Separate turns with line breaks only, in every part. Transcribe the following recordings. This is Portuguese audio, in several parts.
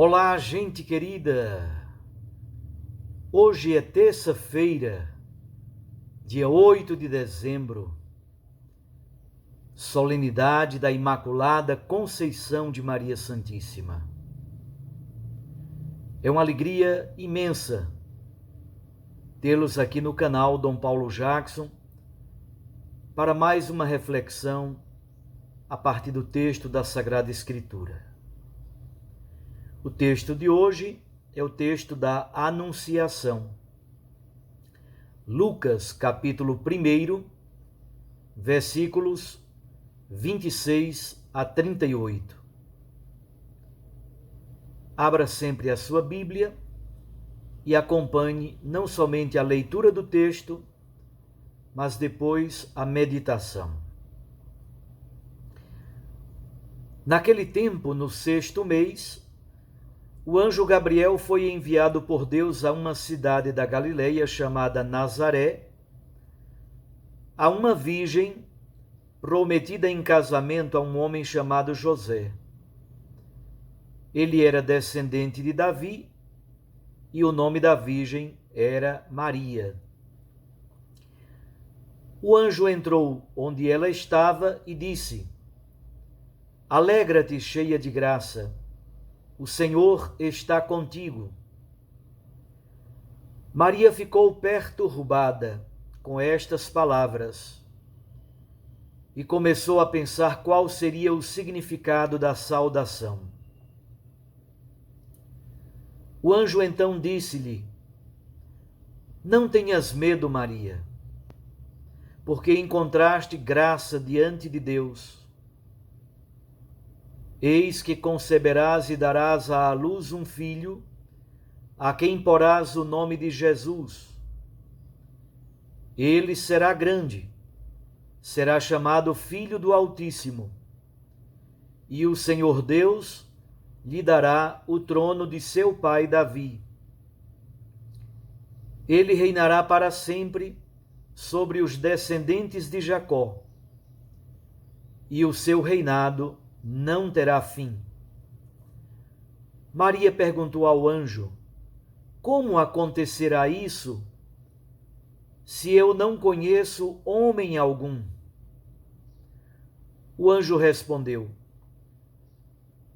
Olá, gente querida! Hoje é terça-feira, dia 8 de dezembro, solenidade da Imaculada Conceição de Maria Santíssima. É uma alegria imensa tê-los aqui no canal Dom Paulo Jackson para mais uma reflexão a partir do texto da Sagrada Escritura. O texto de hoje é o texto da Anunciação. Lucas, capítulo 1, versículos 26 a 38. Abra sempre a sua Bíblia e acompanhe não somente a leitura do texto, mas depois a meditação. Naquele tempo, no 6º mês, o anjo Gabriel foi enviado por Deus a uma cidade da Galileia chamada Nazaré, a uma virgem prometida em casamento a um homem chamado José. Ele era descendente de Davi e o nome da virgem era Maria. O anjo entrou onde ela estava e disse: Alegra-te, cheia de graça, o Senhor está contigo. Maria ficou perturbada com estas palavras e começou a pensar qual seria o significado da saudação. O anjo então disse-lhe: Não tenhas medo, Maria, porque encontraste graça diante de Deus. Eis que conceberás e darás à luz um filho, a quem porás o nome de Jesus. Ele será grande, será chamado Filho do Altíssimo, e o Senhor Deus lhe dará o trono de seu pai Davi. Ele reinará para sempre sobre os descendentes de Jacó, e o seu reinado não terá fim. Maria perguntou ao anjo: Como acontecerá isso, se eu não conheço homem algum? O anjo respondeu: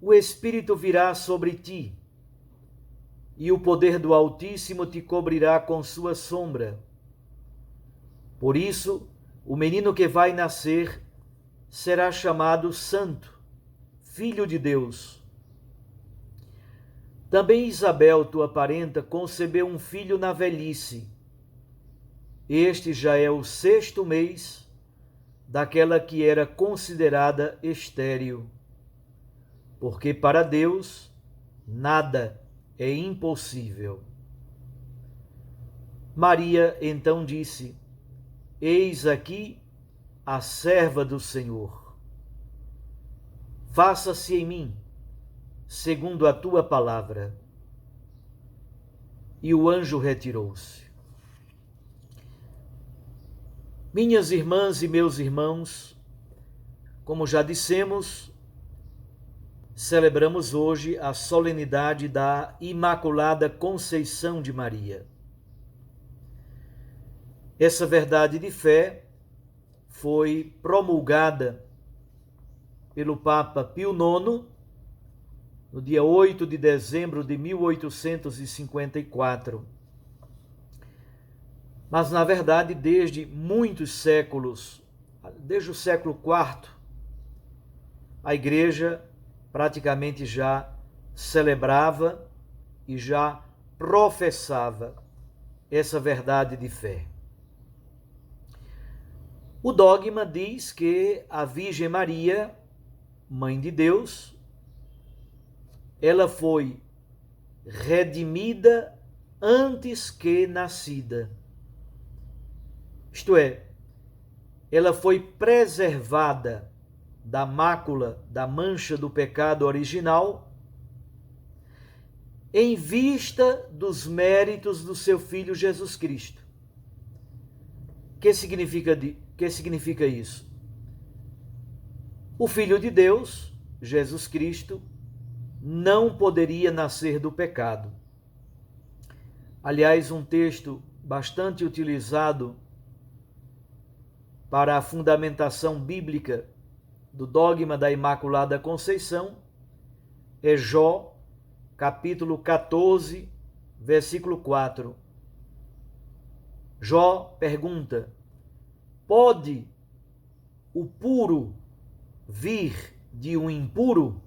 O Espírito virá sobre ti, e o poder do Altíssimo te cobrirá com sua sombra. Por isso, o menino que vai nascer será chamado Santo, Filho de Deus. Também Isabel, tua parenta, concebeu um filho na velhice. Este já é o 6º mês daquela que era considerada estéril, porque para Deus nada é impossível. Maria então disse: Eis aqui a serva do Senhor. Faça-se em mim segundo a tua palavra. E o anjo retirou-se. Minhas irmãs e meus irmãos, como já dissemos, celebramos hoje a solenidade da Imaculada Conceição de Maria. Essa verdade de fé foi promulgada pelo Papa Pio IX, no dia 8 de dezembro de 1854. Mas, na verdade, desde muitos séculos, desde o século IV, a Igreja praticamente já celebrava e já professava essa verdade de fé. O dogma diz que a Virgem Maria, Mãe de Deus, ela foi redimida antes que nascida. Isto é, ela foi preservada da mácula, da mancha do pecado original, em vista dos méritos do seu Filho Jesus Cristo. Que significa isso? O Filho de Deus, Jesus Cristo, não poderia nascer do pecado. Aliás, um texto bastante utilizado para a fundamentação bíblica do dogma da Imaculada Conceição é Jó, capítulo 14, versículo 4. Jó pergunta: pode o puro vir de um impuro?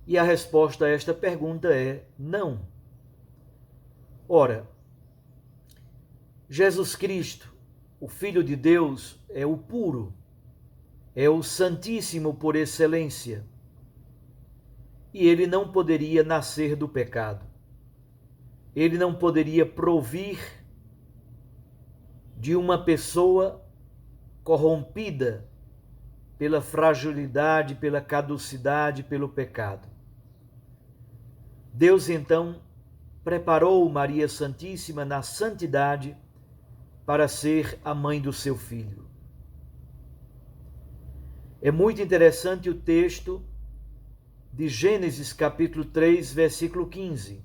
E a resposta a esta pergunta é não. Ora, Jesus Cristo, o Filho de Deus, é o puro, é o Santíssimo por excelência. E ele não poderia nascer do pecado. Ele não poderia provir de uma pessoa corrompida pela fragilidade, pela caducidade, pelo pecado. Deus então preparou Maria Santíssima na santidade para ser a mãe do seu filho. É muito interessante o texto de Gênesis capítulo 3, versículo 15.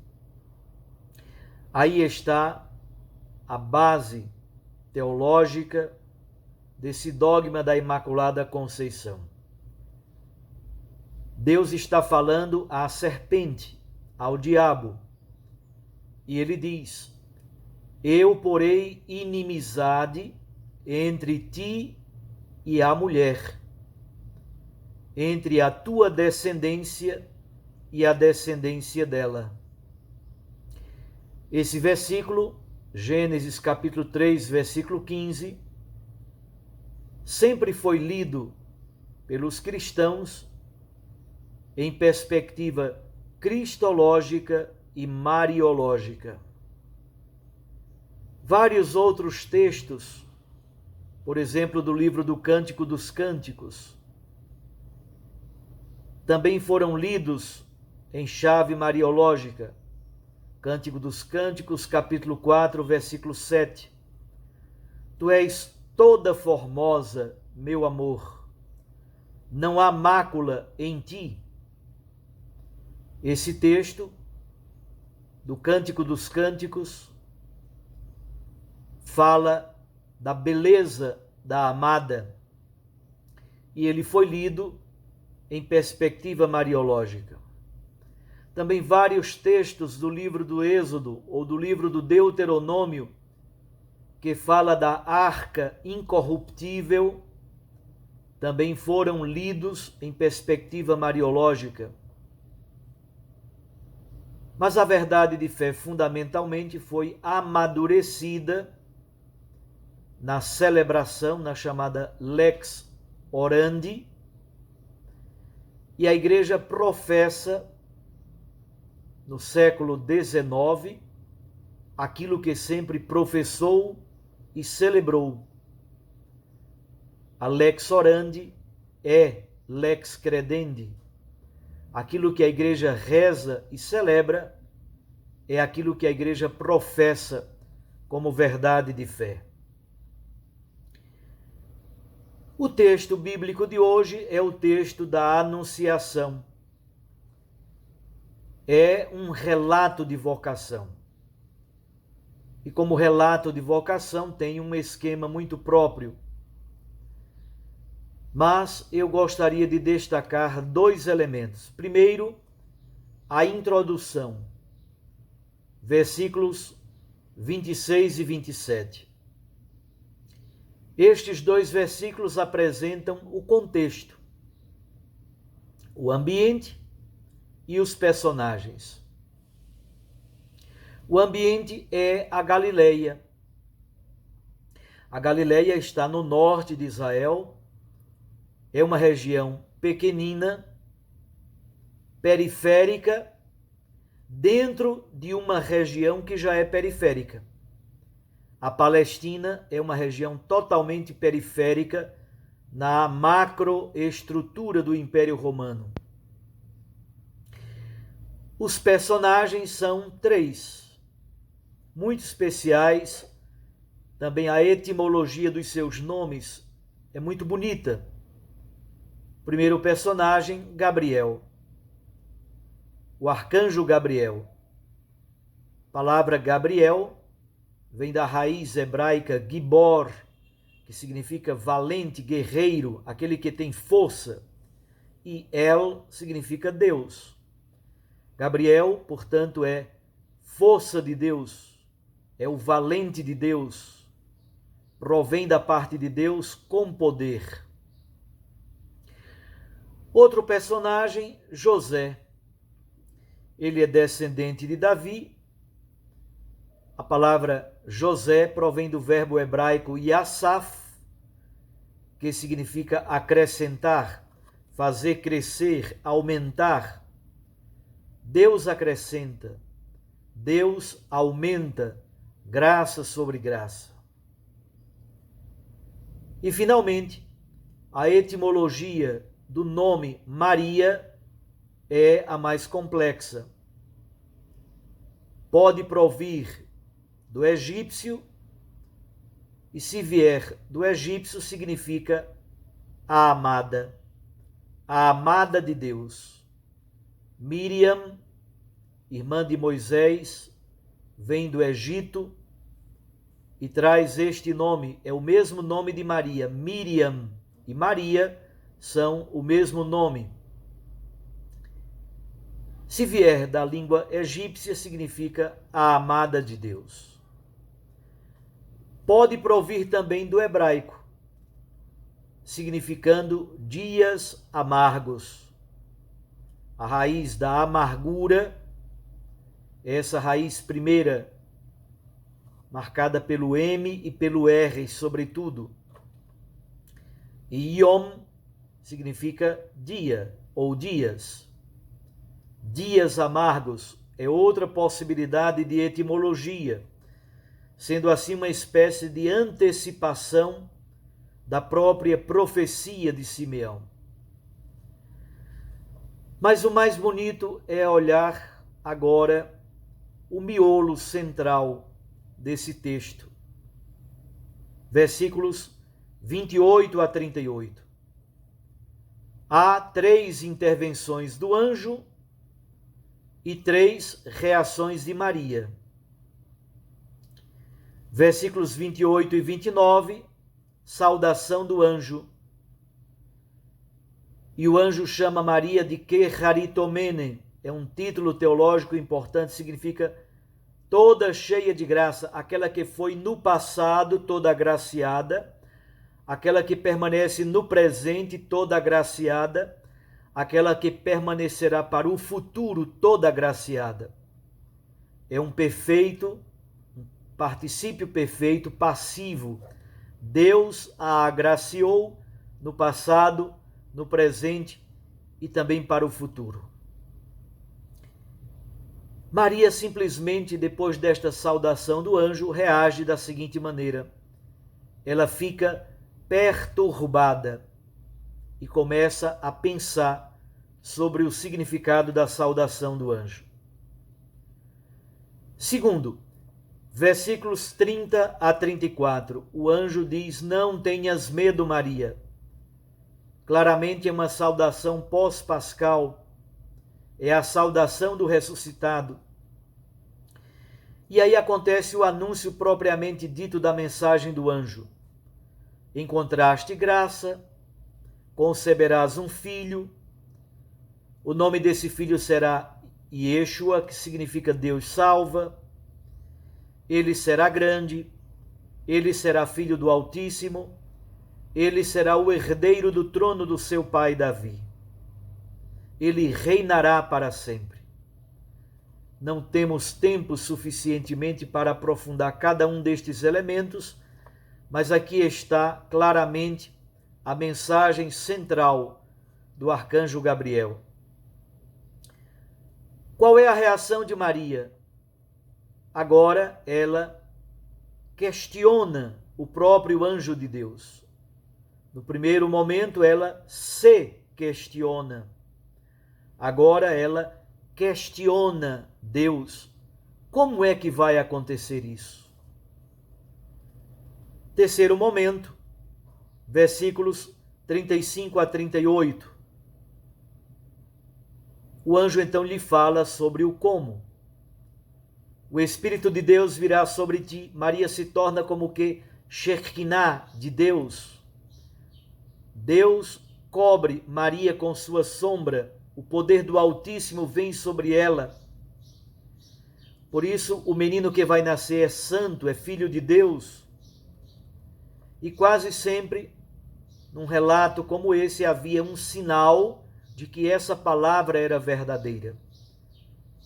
Aí está a base teológica desse dogma da Imaculada Conceição. Deus está falando à serpente, ao diabo, e ele diz: eu porei inimizade entre ti e a mulher, entre a tua descendência e a descendência dela. Esse versículo, Gênesis capítulo 3, versículo 15, sempre foi lido pelos cristãos em perspectiva cristológica e mariológica. Vários outros textos, por exemplo, do livro do Cântico dos Cânticos, também foram lidos em chave mariológica. Cântico dos Cânticos, capítulo 4, versículo 7. Tu és toda formosa, meu amor, não há mácula em ti. Esse texto do Cântico dos Cânticos fala da beleza da amada e ele foi lido em perspectiva mariológica. Também vários textos do livro do Êxodo ou do livro do Deuteronômio, que fala da arca incorruptível, também foram lidos em perspectiva mariológica. Mas a verdade de fé fundamentalmente foi amadurecida na celebração, na chamada Lex Orandi, e a Igreja professa no século XIX aquilo que sempre professou e celebrou. A Lex Orandi é Lex Credendi. Aquilo que a Igreja reza e celebra é aquilo que a Igreja professa como verdade de fé. O texto bíblico de hoje é o texto da Anunciação. É um relato de vocação. E como relato de vocação tem um esquema muito próprio. Mas eu gostaria de destacar dois elementos. Primeiro, a introdução, versículos 26 e 27. Estes dois versículos apresentam o contexto, o ambiente e os personagens. O ambiente é a Galileia. A Galileia está no norte de Israel, é uma região pequenina, periférica, dentro de uma região que já é periférica. A Palestina é uma região totalmente periférica na macroestrutura do Império Romano. Os personagens são três, muito especiais. Também a etimologia dos seus nomes é muito bonita. Primeiro personagem, Gabriel. o arcanjo Gabriel. A palavra Gabriel vem da raiz hebraica gibor, que significa valente, guerreiro, aquele que tem força, e El significa Deus. Gabriel, portanto, é força de Deus, é o valente de Deus, provém da parte de Deus com poder. Outro personagem, José. Ele é descendente de Davi. A palavra José provém do verbo hebraico Yasaf, que significa acrescentar, fazer crescer, aumentar. Deus acrescenta, Deus aumenta, graça sobre graça. E, finalmente, a etimologia do nome Maria é a mais complexa. Pode provir do egípcio, e se vier do egípcio, significa a amada de Deus. Miriam, irmã de Moisés, vem do Egito e traz este nome, é o mesmo nome de Maria. Miriam e Maria são o mesmo nome. Se vier da língua egípcia, significa a amada de Deus. Pode provir também do hebraico, significando dias amargos. A raiz da amargura, essa raiz primeira, marcada pelo M e pelo R, sobretudo. E Yom significa dia ou dias. Dias amargos é outra possibilidade de etimologia, sendo assim uma espécie de antecipação da própria profecia de Simeão. Mas o mais bonito é olhar agora o miolo central desse texto. Versículos 28 a 38. Há 3 intervenções do anjo e 3 reações de Maria. Versículos 28 e 29, saudação do anjo. E o anjo chama Maria de Kecharitomene, é um título teológico importante, significa toda cheia de graça, aquela que foi no passado toda agraciada, aquela que permanece no presente toda agraciada, aquela que permanecerá para o futuro toda agraciada. É um perfeito, um particípio perfeito, passivo. Deus a agraciou no passado, no presente e também para o futuro. Maria simplesmente, depois desta saudação do anjo, reage da seguinte maneira. Ela fica perturbada e começa a pensar sobre o significado da saudação do anjo. Segundo, versículos 30 a 34, o anjo diz: não tenhas medo, Maria. Claramente é uma saudação pós-pascal, é a saudação do ressuscitado. E aí acontece o anúncio propriamente dito da mensagem do anjo. Encontraste graça, conceberás um filho, o nome desse filho será Yeshua, que significa Deus salva, ele será grande, ele será filho do Altíssimo, ele será o herdeiro do trono do seu pai Davi. Ele reinará para sempre. Não temos tempo suficientemente para aprofundar cada um destes elementos, mas aqui está claramente a mensagem central do arcanjo Gabriel. Qual é a reação de Maria? Agora ela questiona o próprio anjo de Deus. No primeiro momento ela se questiona. Agora ela questiona Deus. Como é que vai acontecer isso? Terceiro momento, versículos 35 a 38. o anjo então lhe fala sobre o como. O Espírito de Deus virá sobre ti. Maria se torna como que Shekinah de Deus. Deus cobre Maria com sua sombra. O poder do Altíssimo vem sobre ela. Por isso, o menino que vai nascer é santo, é filho de Deus. E quase sempre, num relato como esse, havia um sinal de que essa palavra era verdadeira.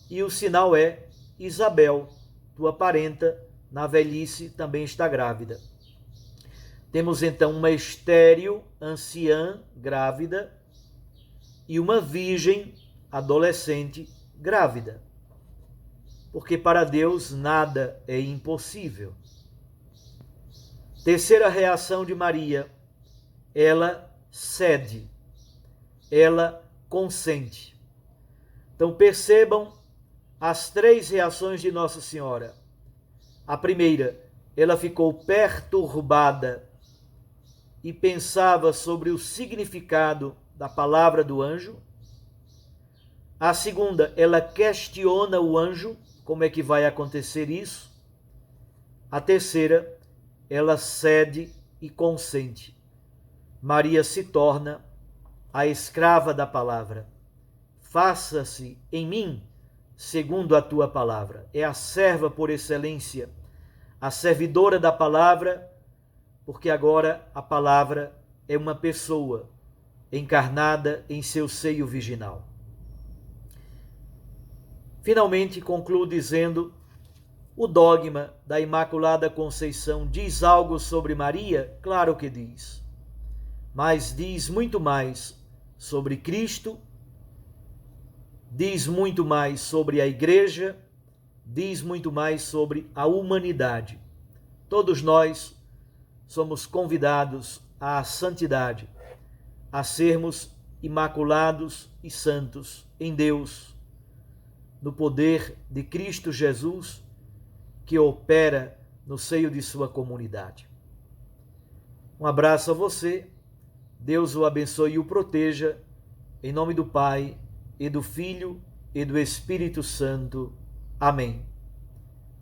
E o sinal é: Isabel, tua parenta, na velhice também está grávida. Temos então uma estéril, anciã, grávida, e uma virgem, adolescente, grávida. Porque para Deus nada é impossível. Terceira reação de Maria: ela cede, ela consente. Então percebam as três reações de Nossa Senhora. A primeira, ela ficou perturbada e pensava sobre o significado da palavra do anjo. A segunda, ela questiona o anjo, como é que vai acontecer isso? A terceira, ela cede e consente. Maria se torna a escrava da palavra. Faça-se em mim segundo a tua palavra. É a serva por excelência, a servidora da palavra, porque agora a palavra é uma pessoa encarnada em seu seio virginal. Finalmente, concluo dizendo: o dogma da Imaculada Conceição diz algo sobre Maria? Claro que diz. Mas diz muito mais sobre Cristo, diz muito mais sobre a Igreja, diz muito mais sobre a humanidade. Todos nós somos convidados à santidade, a sermos imaculados e santos em Deus, no poder de Cristo Jesus, que opera no seio de sua comunidade. Um abraço a você, Deus o abençoe e o proteja, em nome do Pai, e do Filho, e do Espírito Santo. Amém.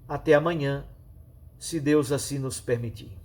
Até amanhã, se Deus assim nos permitir.